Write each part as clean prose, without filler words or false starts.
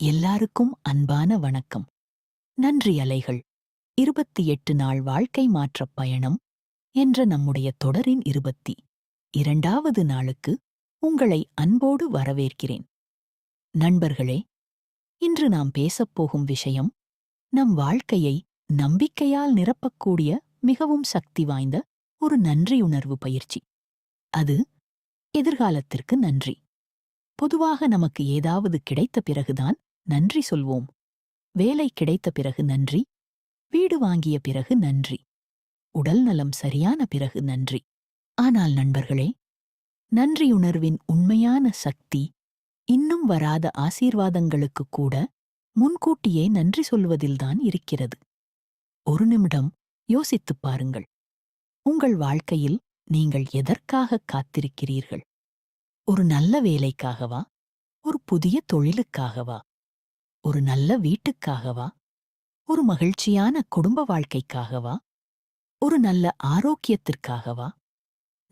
எல்லாருக்கும் அன்பான வணக்கம். நன்றி அலைகள். 28 நாள் வாழ்க்கை மாற்றப் பயணம் என்ற நம்முடைய தொடரின் 22வது நாளுக்கு உங்களை அன்போடு வரவேற்கிறேன். நண்பர்களே, இன்று நாம் பேசப்போகும் விஷயம் நம் வாழ்க்கையை நம்பிக்கையால் நிரப்பக்கூடிய மிகவும் சக்தி வாய்ந்த ஒரு நன்றியுணர்வு பயிற்சி. அது எதிர்காலத்திற்கு நன்றி. பொதுவாக நமக்கு ஏதாவது கிடைத்த பிறகுதான் நன்றி சொல்வோம். வேலை கிடைத்த பிறகு நன்றி, வீடு வாங்கிய பிறகு நன்றி, உடல் நலம் சரியான பிறகு நன்றி. ஆனால் நண்பர்களே, நன்றியுணர்வின் உண்மையான சக்தி இன்னும் வராத ஆசீர்வாதங்களுக்கு கூட முன்கூட்டியே நன்றி சொல்வதில்தான் இருக்கிறது. ஒரு நிமிடம் யோசித்துப் பாருங்கள். உங்கள் வாழ்க்கையில் நீங்கள் எதற்காக காத்திருக்கிறீர்கள்? ஒரு நல்ல வேலைக்காகவா? ஒரு புதிய தொழிலுக்காகவா? ஒரு நல்ல வீட்டுக்காகவா? ஒரு மகிழ்ச்சியான குடும்ப வாழ்க்கைக்காகவா? ஒரு நல்ல ஆரோக்கியத்திற்காகவா?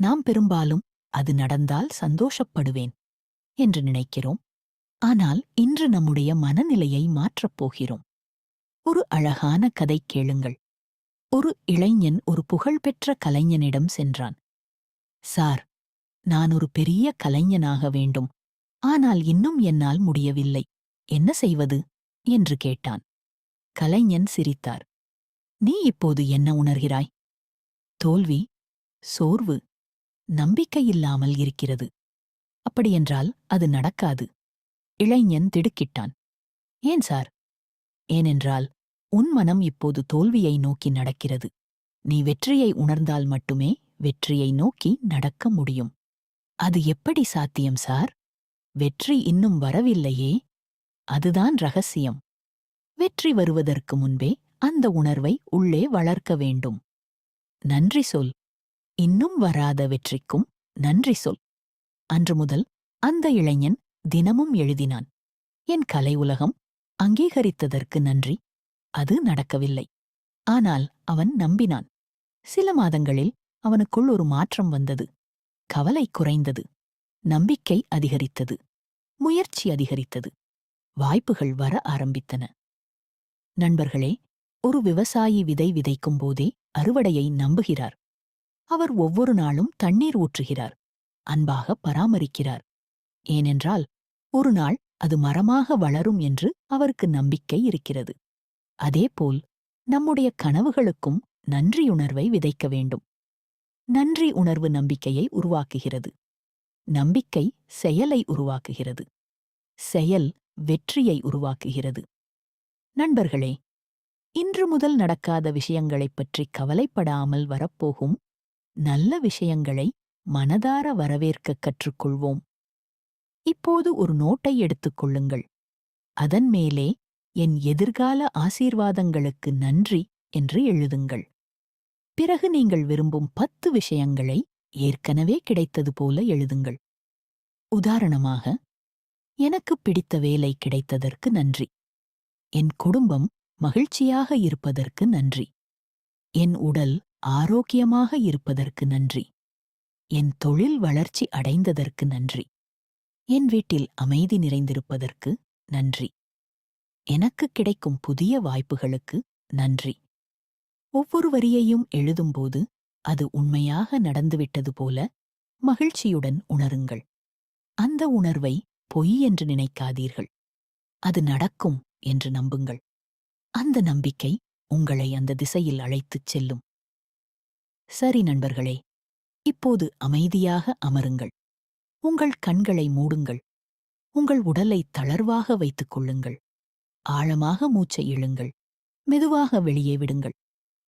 நாம் பெரும்பாலும் அது நடந்தால் சந்தோஷப்படுவேன் என்று நினைக்கிறோம். ஆனால் இன்று நம்முடைய மனநிலையை மாற்றப் போகிறோம். ஒரு அழகான கதை கேளுங்கள். ஒரு இளைஞன் ஒரு புகழ்பெற்ற கலைஞனிடம் சென்றான். சார், நான் ஒரு பெரிய கலைஞனாக வேண்டும். ஆனால் இன்னும் என்னால் முடியவில்லை. என்ன செய்வது என்று கேட்டான். கலைஞன் சிரித்தார். நீ இப்போது என்ன உணர்கிறாய்? தோல்வி, சோர்வு, நம்பிக்கையில்லாமல் இருக்கிறது. அப்படியென்றால் அது நடக்காது. இளைஞன் திடுக்கிட்டான். ஏன் சார்? ஏனென்றால் உன் மனம் இப்போது தோல்வியை நோக்கி நடக்கிறது. நீ வெற்றியை உணர்ந்தால் மட்டுமே வெற்றியை நோக்கி நடக்க முடியும். அது எப்படி சாத்தியம் சார்? வெற்றி இன்னும் வரவில்லையே. அதுதான் ரகசியம். வெற்றி வருவதற்கு முன்பே அந்த உணர்வை உள்ளே வளர்க்க வேண்டும். நன்றி சொல். இன்னும் வராத வெற்றிக்கும் நன்றி சொல். அன்று முதல் அந்த இளைஞன் தினமும் எழுதினான். என் கலை உலகம் அங்கீகரித்ததற்கு நன்றி. அது நடக்கவில்லை. ஆனால் அவன் நம்பினான். சில மாதங்களில் அவனுக்குள் ஒரு மாற்றம் வந்தது. கவலை குறைந்தது. நம்பிக்கை அதிகரித்தது. முயற்சி அதிகரித்தது. வாய்ப்புகள் வர ஆரம்பித்தன. நண்பர்களே, ஒரு விவசாயி விதை விதைக்கும் போதே அறுவடையை நம்புகிறார். அவர் ஒவ்வொரு நாளும் தண்ணீர் ஊற்றுகிறார். அன்பாக பராமரிக்கிறார். ஏனென்றால் ஒரு நாள் அது மரமாக வளரும் என்று அவருக்கு நம்பிக்கை இருக்கிறது. அதேபோல் நம்முடைய கனவுகளுக்கும் நன்றியுணர்வை விதைக்க வேண்டும். நன்றி உணர்வு நம்பிக்கையை உருவாக்குகிறது. நம்பிக்கை செயலை உருவாக்குகிறது. செயல் வெற்றியை உருவாக்குகிறது. நண்பர்களே, இன்று முதல் நடக்காத விஷயங்களைப் பற்றி கவலைப்படாமல் வரப்போகும் நல்ல விஷயங்களை மனதார வரவேற்க கற்றுக்கொள்வோம். இப்போது ஒரு நோட்டை எடுத்துக் கொள்ளுங்கள். அதன் மேலே என் எதிர்கால ஆசீர்வாதங்களுக்கு நன்றி என்று எழுதுங்கள். பிறகு நீங்கள் விரும்பும் 10 விஷயங்களை ஏற்கனவே கிடைத்தது போல எழுதுங்கள். உதாரணமாக, எனக்கு பிடித்த வேலை கிடைத்ததற்கு நன்றி. என் குடும்பம் மகிழ்ச்சியாக இருப்பதற்கு நன்றி. என் உடல் ஆரோக்கியமாக இருப்பதற்கு நன்றி. என் தொழில் வளர்ச்சி அடைந்ததற்கு நன்றி. என் வீட்டில் அமைதி நிறைந்திருப்பதற்கு நன்றி. எனக்கு கிடைக்கும் புதிய வாய்ப்புகளுக்கு நன்றி. ஒவ்வொரு வரியையும் எழுதும்போது அது உண்மையாக நடந்துவிட்டது போல மகிழ்ச்சியுடன் உணருங்கள். அந்த உணர்வை பொய் என்று நினைக்காதீர்கள். அது நடக்கும் என்று நம்புங்கள். அந்த நம்பிக்கை உங்களை அந்த திசையில் அழைத்துச் செல்லும். சரி நண்பர்களே, இப்போது அமைதியாக அமருங்கள். உங்கள் கண்களை மூடுங்கள். உங்கள் உடலை தளர்வாக வைத்துக் கொள்ளுங்கள். ஆழமாக மூச்சை இழுங்கள். மெதுவாக வெளியே விடுங்கள்.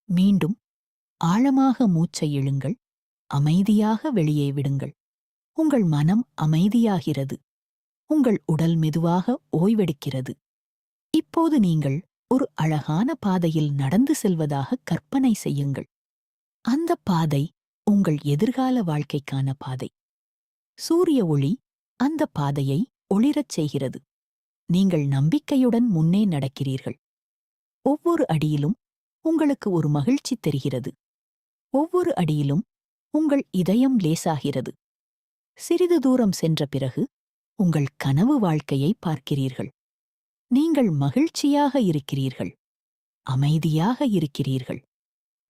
மீண்டும் ஆழமாக மூச்சை இழுங்கள். அமைதியாக வெளியே விடுங்கள். உங்கள் மனம் அமைதியாகிறது. உங்கள் உடல் மெதுவாக ஓய்வெடுக்கிறது. இப்போது நீங்கள் ஒரு அழகான பாதையில் நடந்து செல்வதாக கற்பனை செய்யுங்கள். அந்த பாதை உங்கள் எதிர்கால வாழ்க்கைக்கான பாதை. சூரிய ஒளி அந்த பாதையை ஒளிரச் செய்கிறது. நீங்கள் நம்பிக்கையுடன் முன்னே நடக்கிறீர்கள். ஒவ்வொரு அடியிலும் உங்களுக்கு ஒரு மகிழ்ச்சி தெரிகிறது. ஒவ்வொரு அடியிலும் உங்கள் இதயம் லேசாகிறது. சிறிது தூரம் சென்ற பிறகு உங்கள் கனவு வாழ்க்கையை பார்க்கிறீர்கள். நீங்கள் மகிழ்ச்சியாக இருக்கிறீர்கள், அமைதியாக இருக்கிறீர்கள்,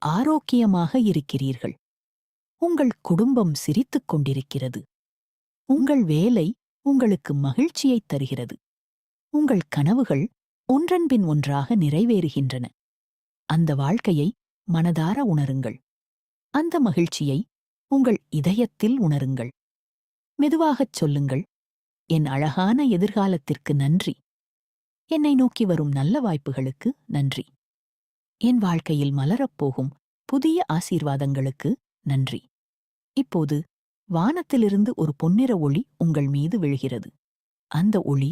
ஆரோக்கியமாக இருக்கிறீர்கள். உங்கள் குடும்பம் சிரித்துக் கொண்டிருக்கிறது. உங்கள் வேலை உங்களுக்கு மகிழ்ச்சியைத் தருகிறது. உங்கள் கனவுகள் ஒன்றன்பின் ஒன்றாக நிறைவேறுகின்றன. அந்த வாழ்க்கையை மனதார உணருங்கள். அந்த மகிழ்ச்சியை உங்கள் இதயத்தில் உணருங்கள். மெதுவாகச் சொல்லுங்கள், என் அழகான எதிர்காலத்திற்கு நன்றி. என்னை நோக்கி வரும் நல்ல வாய்ப்புகளுக்கு நன்றி. என் வாழ்க்கையில் மலரப்போகும் புதிய ஆசீர்வாதங்களுக்கு நன்றி. இப்போது வானத்திலிருந்து ஒரு பொன்னிற ஒளி உங்கள் மீது விழுகிறது. அந்த ஒளி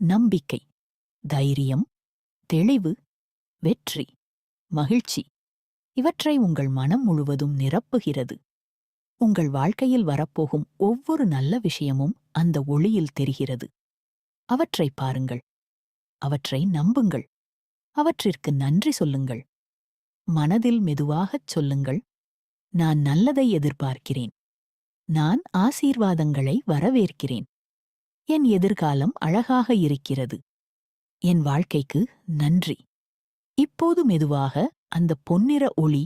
நம்பிக்கை, தைரியம், தெளிவு, வெற்றி, மகிழ்ச்சி இவற்றை உங்கள் மனம் முழுவதும் நிரப்புகிறது. உங்கள் வாழ்க்கையில் வரப்போகும் ஒவ்வொரு நல்ல விஷயமும் அந்த ஒளியில் தெரிகிறது. அவற்றை பாருங்கள், அவற்றை நம்புங்கள், அவற்றிற்கு நன்றி சொல்லுங்கள். மனதில் மெதுவாகச் சொல்லுங்கள், நான் நல்லதை எதிர்பார்க்கிறேன். நான் ஆசீர்வாதங்களை வரவேற்கிறேன். என் எதிர்காலம் அழகாக இருக்கிறது. என் வாழ்க்கைக்கு நன்றி. இப்போது மெதுவாக அந்த பொன்னிற ஒளி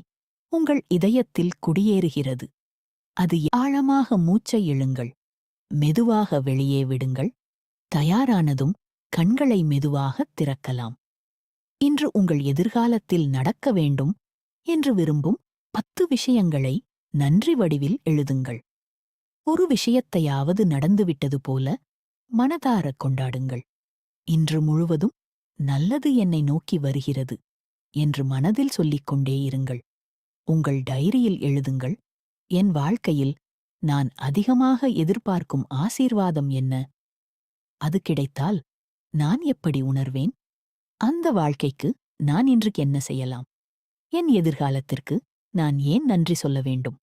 உங்கள் இதயத்தில் குடியேறுகிறது. அது ஆழமாக மூச்சை இழுங்கள். மெதுவாக வெளியே விடுங்கள். தயாரானதும் கண்களை மெதுவாகத் திறக்கலாம். இன்று உங்கள் எதிர்காலத்தில் நடக்க வேண்டும் என்று விரும்பும் 10 விஷயங்களை நன்றி வடிவில் எழுதுங்கள். ஒரு விஷயத்தையாவது நடந்துவிட்டது போல மனதார கொண்டாடுங்கள். இன்று முழுவதும் நல்லது என்னை நோக்கி வருகிறது என்று மனதில் சொல்லிக் கொண்டே இருங்கள். உங்கள் டைரியில் எழுதுங்கள், என் வாழ்க்கையில் நான் அதிகமாக எதிர்பார்க்கும் ஆசீர்வாதம் என்ன? அது கிடைத்தால் நான் எப்படி உணர்வேன்? அந்த வாழ்க்கைக்கு நான் இன்றைக்கு என்ன செய்யலாம்? என் எதிர்காலத்திற்கு நான் ஏன் நன்றி சொல்ல வேண்டும்?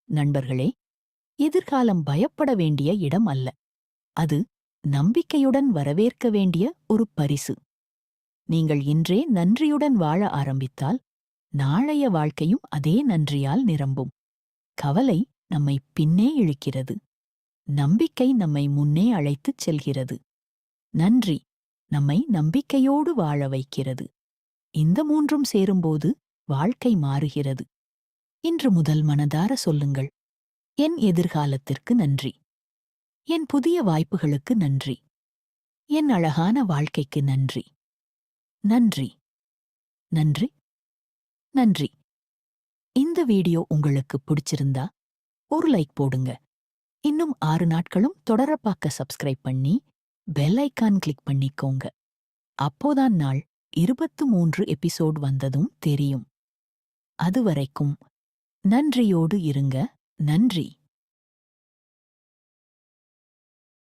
நண்பர்களே, எதிர்காலம் பயப்பட வேண்டிய இடம் அல்ல. அது நம்பிக்கையுடன் வரவேற்க வேண்டிய ஒரு பரிசு. நீங்கள் இன்றே நன்றியுடன் வாழ ஆரம்பித்தால் நாளைய வாழ்க்கையும் அதே நன்றியால் நிரம்பும். கவலை நம்மை பின்னே இழுக்கிறது. நம்பிக்கை நம்மை முன்னே அழைத்துச் செல்கிறது. நன்றி நம்மை நம்பிக்கையோடு வாழ வைக்கிறது. இந்த மூன்றும் சேரும்போது வாழ்க்கை மாறுகிறது. இன்று முதல் மனதார சொல்லுங்கள், என் எதிர்காலத்திற்கு நன்றி. என் புதிய வாய்ப்புகளுக்கு நன்றி. என் அழகான வாழ்க்கைக்கு நன்றி. நன்றி, நன்றி, நன்றி. இந்த வீடியோ உங்களுக்கு பிடிச்சிருந்தா ஒரு லைக் போடுங்க. இன்னும் 6 நாட்களும் தொடர பார்க்க சப்ஸ்கிரைப் பண்ணி பெல் ஐகான் கிளிக் பண்ணிக்கோங்க. அப்போதான் நாள் 23 எபிசோட் வந்ததும் தெரியும். அதுவரைக்கும் நன்றியோடு இருங்க. நன்றி.